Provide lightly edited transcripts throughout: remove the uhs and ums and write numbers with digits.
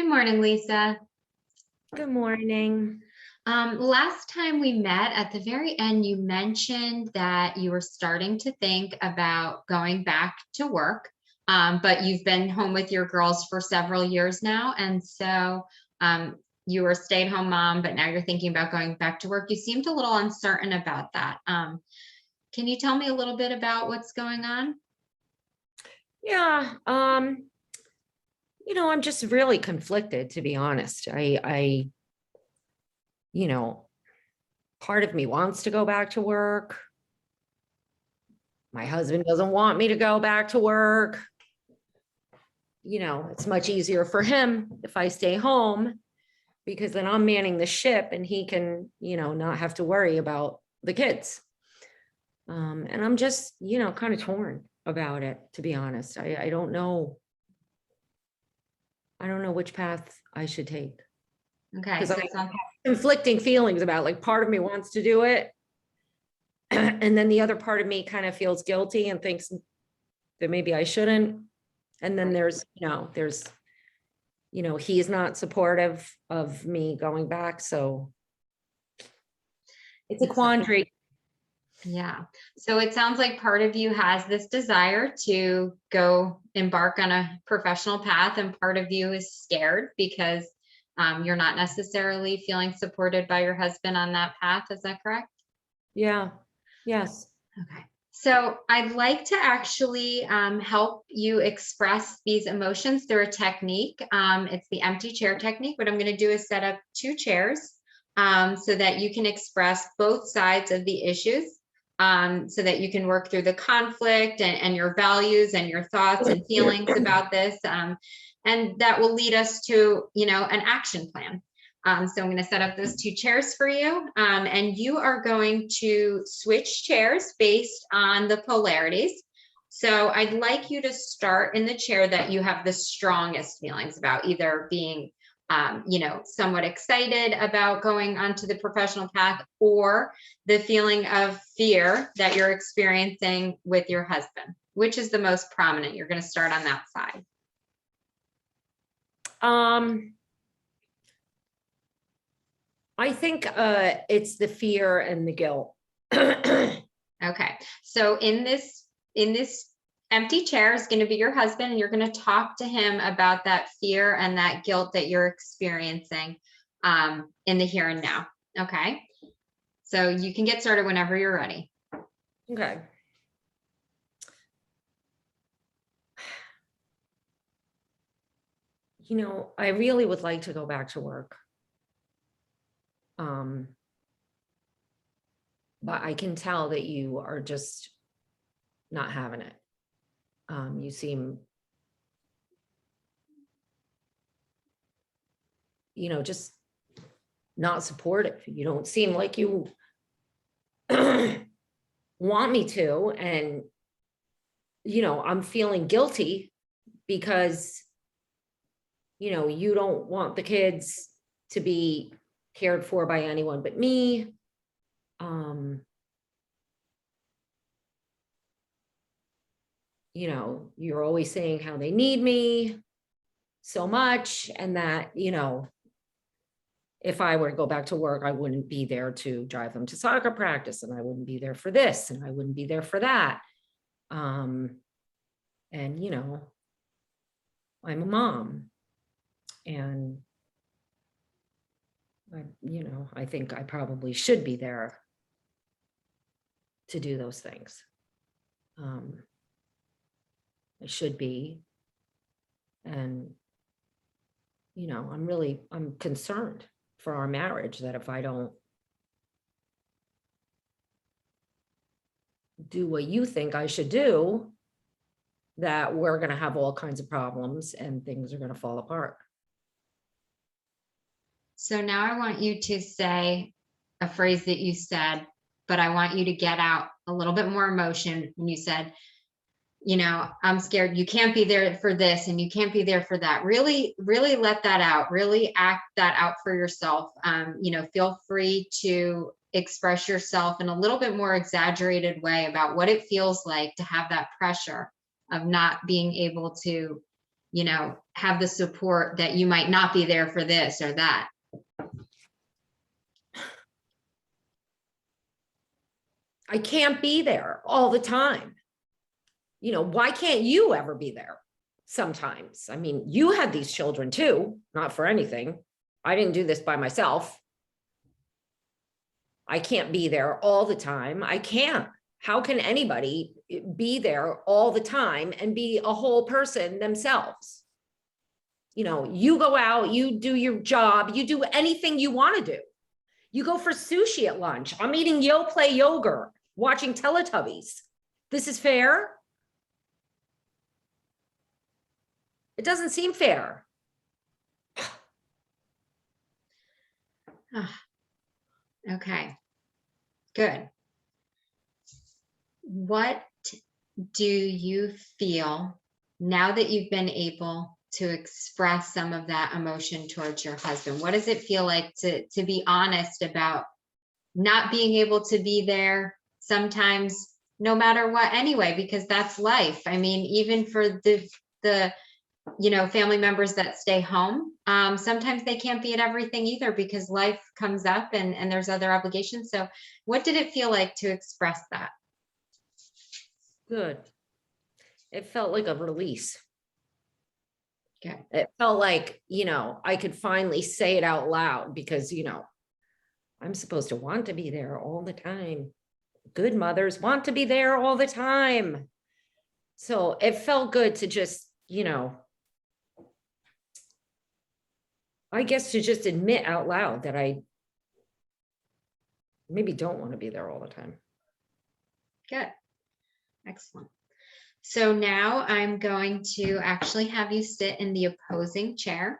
Good morning, Lisa. Good morning. Last time we met at the very end, you mentioned that you were starting to think about going back to work, but you've been home with your girls for several years now. And so you were a stay-at-home mom, but now you're thinking about going back to work. You seemed a little uncertain about that. Can you tell me a little bit about what's going on? Yeah, I'm just really conflicted, to be honest. You know, Part of me wants to go back to work. My husband doesn't want me to go back to work. It's much easier for him if I stay home because then I'm manning the ship and he can, not have to worry about the kids. And I'm just, kind of torn about it, to be honest. I don't know. I don't know which path I should take Okay, because so I it sounds have conflicting feelings about, like, part of me wants to do it. And then the other part of me kind of feels guilty and thinks that maybe I shouldn't. And then he's not supportive of me going back. So it's a quandary. Yeah. So it sounds like part of you has this desire to go embark on a professional path, and part of you is scared because you're not necessarily feeling supported by your husband on that path. Is that correct? Yeah. Yes. Okay. So I'd like to actually help you express these emotions through a technique. It's the empty chair technique. What I'm going to do is set up two chairs so that you can express both sides of the issues, so that you can work through the conflict and your values and your thoughts and feelings about this. And that will lead us to, an action plan. So I'm going to set up those two chairs for you, and you are going to switch chairs based on the polarities. So I'd like you to start in the chair that you have the strongest feelings about, either being, somewhat excited about going onto the professional path, or the feeling of fear that you're experiencing with your husband. Which is the most prominent? You're going to start on that side. I think it's the fear and the guilt. Okay. So in this empty chair is going to be your husband, and you're going to talk to him about that fear and that guilt that you're experiencing in the here and now. Okay. So you can get started whenever you're ready. Okay. I really would like to go back to work. But I can tell that you are just not having it. You seem, just not supportive. You don't seem like you want me to. And, I'm feeling guilty because, you don't want the kids to be cared for by anyone but me. You're always saying how they need me so much, and that, if I were to go back to work, I wouldn't be there to drive them to soccer practice, and I wouldn't be there for this, and I wouldn't be there for that. And, I'm a mom, and I think I probably should be there to do those things. I should be. And, I'm concerned for our marriage that if I don't do what you think I should do, that we're going to have all kinds of problems and things are going to fall apart. So now I want you to say a phrase that you said, but I want you to get out a little bit more emotion when you said, I'm scared. You can't be there for this and you can't be there for that. Really, really let that out. Really act that out for yourself. Feel free to express yourself in a little bit more exaggerated way about what it feels like to have that pressure of not being able to have the support that you might not be there for this or that? I can't be there all the time. Why can't you ever be there sometimes? I mean, you had these children too, not for anything. I didn't do this by myself. I can't be there all the time. I can't. How can anybody be there all the time and be a whole person themselves? You go out, you do your job, you do anything you want to do. You go for sushi at lunch. I'm eating Yoplait yogurt, watching Teletubbies. This is fair? It doesn't seem fair. Okay, good. What do you feel now that you've been able to express some of that emotion towards your husband? What does it feel like to be honest about not being able to be there sometimes, no matter what, anyway, because that's life. I mean, even for the family members that stay home, sometimes they can't be at everything either because life comes up and there's other obligations. So what did it feel like to express that? Good. It felt like a release. Okay. It felt like, I could finally say it out loud because, I'm supposed to want to be there all the time. Good mothers want to be there all the time. So it felt good to just, I guess to just admit out loud that I maybe don't want to be there all the time. Good. Excellent. So now I'm going to actually have you sit in the opposing chair,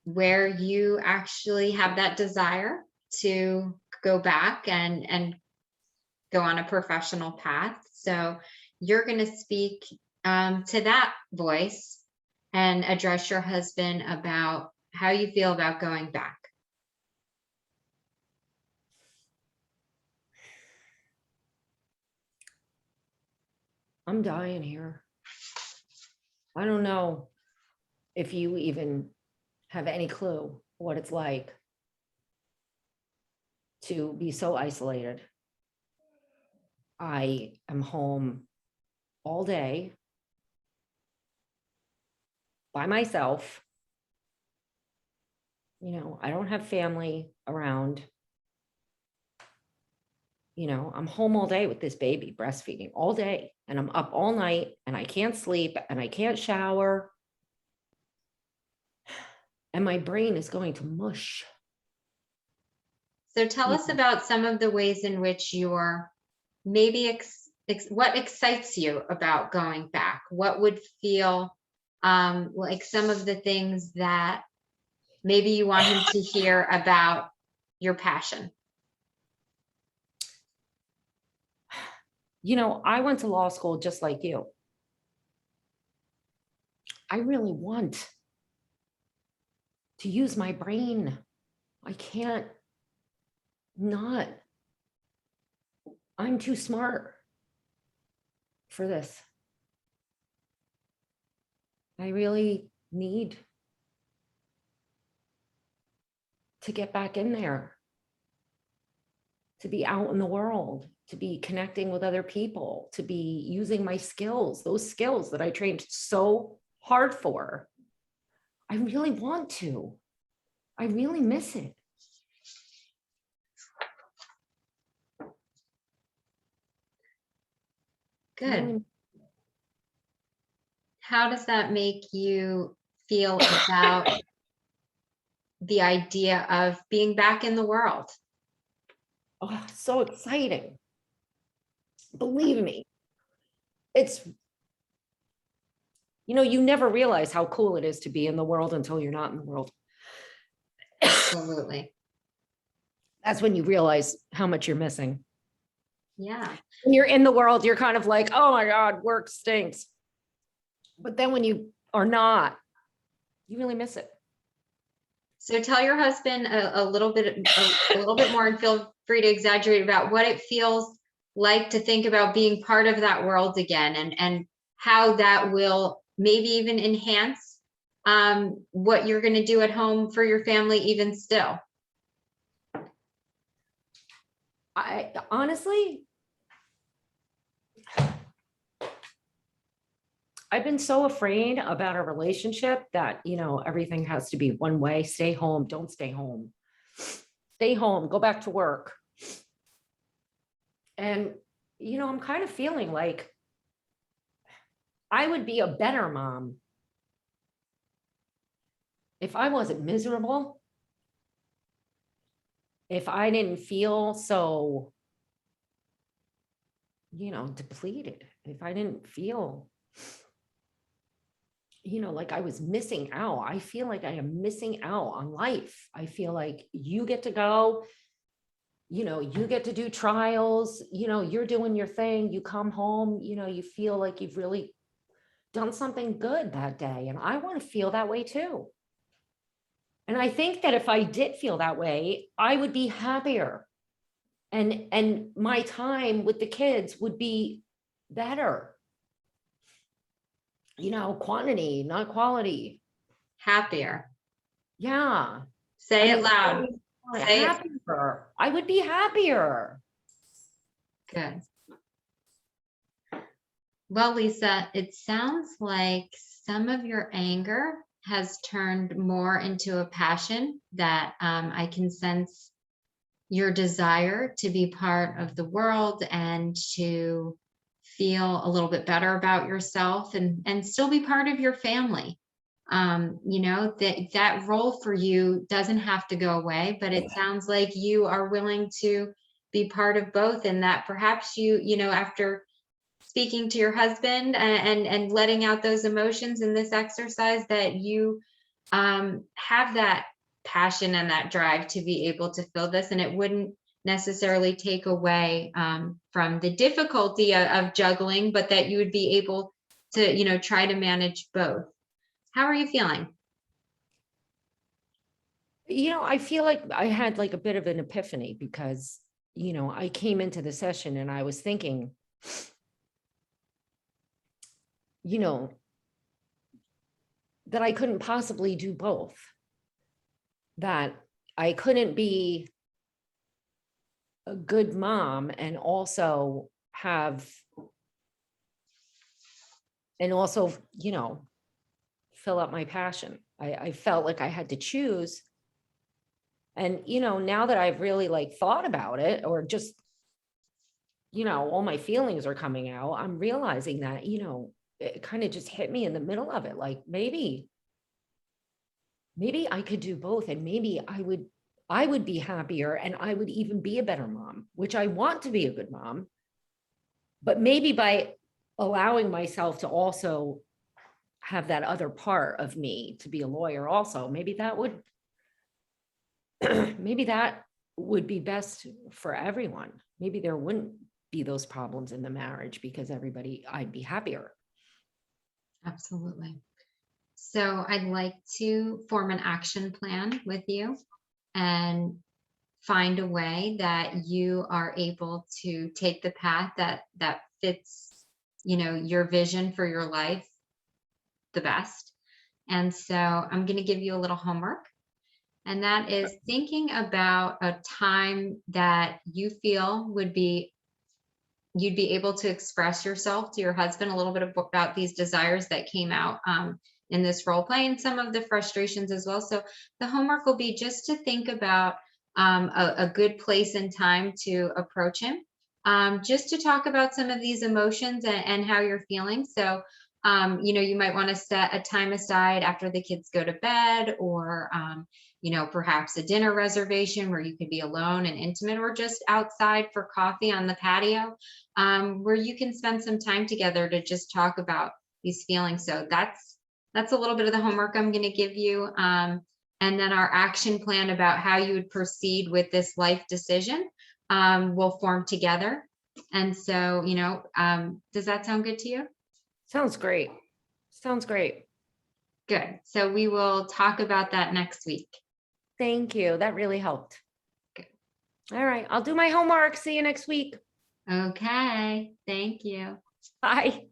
where you actually have that desire to go back and go on a professional path. So you're going to speak to that voice and address your husband about how you feel about going back. I'm dying here. I don't know if you even have any clue what it's like to be so isolated. I am home all day by myself. I don't have family around. I'm home all day with this baby, breastfeeding all day, and I'm up all night and I can't sleep and I can't shower. And my brain is going to mush. So tell us about some of the ways in which you're maybe what excites you about going back? What would feel like some of the things that maybe you want him to hear about your passion? I went to law school just like you. I really want to use my brain. I can't not. I'm too smart for this. I really need to get back in there, to be out in the world, to be connecting with other people, to be using my skills, those skills that I trained so hard for. I really want to. I really miss it. Good. How does that make you feel about the idea of being back in the world? Oh, so exciting. Believe me, it's, you never realize how cool it is to be in the world until you're not in the world. Absolutely. That's when you realize how much you're missing. Yeah. When you're in the world, you're kind of like, oh my God, work stinks. But then when you are not, you really miss it. So tell your husband a little bit more, and feel free to exaggerate about what it feels like to think about being part of that world again, and how that will maybe even enhance what you're going to do at home for your family even still. I honestly, I've been so afraid about a relationship that, everything has to be one way. Stay home, don't stay home. Stay home, go back to work. And, I'm kind of feeling like I would be a better mom if I wasn't miserable, if I didn't feel so, depleted, if I didn't feel, like I was missing out. I feel like I am missing out on life. I feel like you get to go, you get to do trials, you're doing your thing, you come home, you feel like you've really done something good that day. And I want to feel that way too. And I think that if I did feel that way, I would be happier. And my time with the kids would be better. Quantity, not quality. Happier. Yeah. Say it loud. Say it. Happier. I would be happier. Good. Well, Lisa, it sounds like some of your anger has turned more into a passion that I can sense your desire to be part of the world and to feel a little bit better about yourself and still be part of your family. That role for you doesn't have to go away, but it sounds like you are willing to be part of both, and that perhaps after speaking to your husband and letting out those emotions in this exercise, that you have that passion and that drive to be able to feel this, and it wouldn't necessarily take away from the difficulty of juggling, but that you would be able to try to manage both. How are you feeling? I feel like I had like a bit of an epiphany because, I came into the session and I was thinking, that I couldn't possibly do both, that I couldn't be a good mom and also fill up my passion. I felt like I had to choose. And, now that I've really like thought about it, or just, all my feelings are coming out, I'm realizing that, it kind of just hit me in the middle of it. Like maybe I could do both, and maybe I would be happier, and I would even be a better mom, which I want to be a good mom. But maybe by allowing myself to also have that other part of me to be a lawyer also, maybe that would be best for everyone. Maybe there wouldn't be those problems in the marriage because I'd be happier. Absolutely. So I'd like to form an action plan with you and find a way that you are able to take the path that fits, your vision for your life the best. And so I'm going to give you a little homework, and that is thinking about a time that you feel you'd be able to express yourself to your husband a little bit about these desires that came out in this role play, and some of the frustrations as well. So the homework will be just to think about a good place and time to approach him, just to talk about some of these emotions and how you're feeling. So you might want to set a time aside after the kids go to bed, or perhaps a dinner reservation where you could be alone and intimate, or just outside for coffee on the patio, where you can spend some time together to just talk about these feelings. So that's a little bit of the homework I'm going to give you. And then our action plan about how you would proceed with this life decision will form together. And so, does that sound good to you? Sounds great. Sounds great. Good. So we will talk about that next week. Thank you. That really helped. Good. All right. I'll do my homework. See you next week. Okay. Thank you. Bye.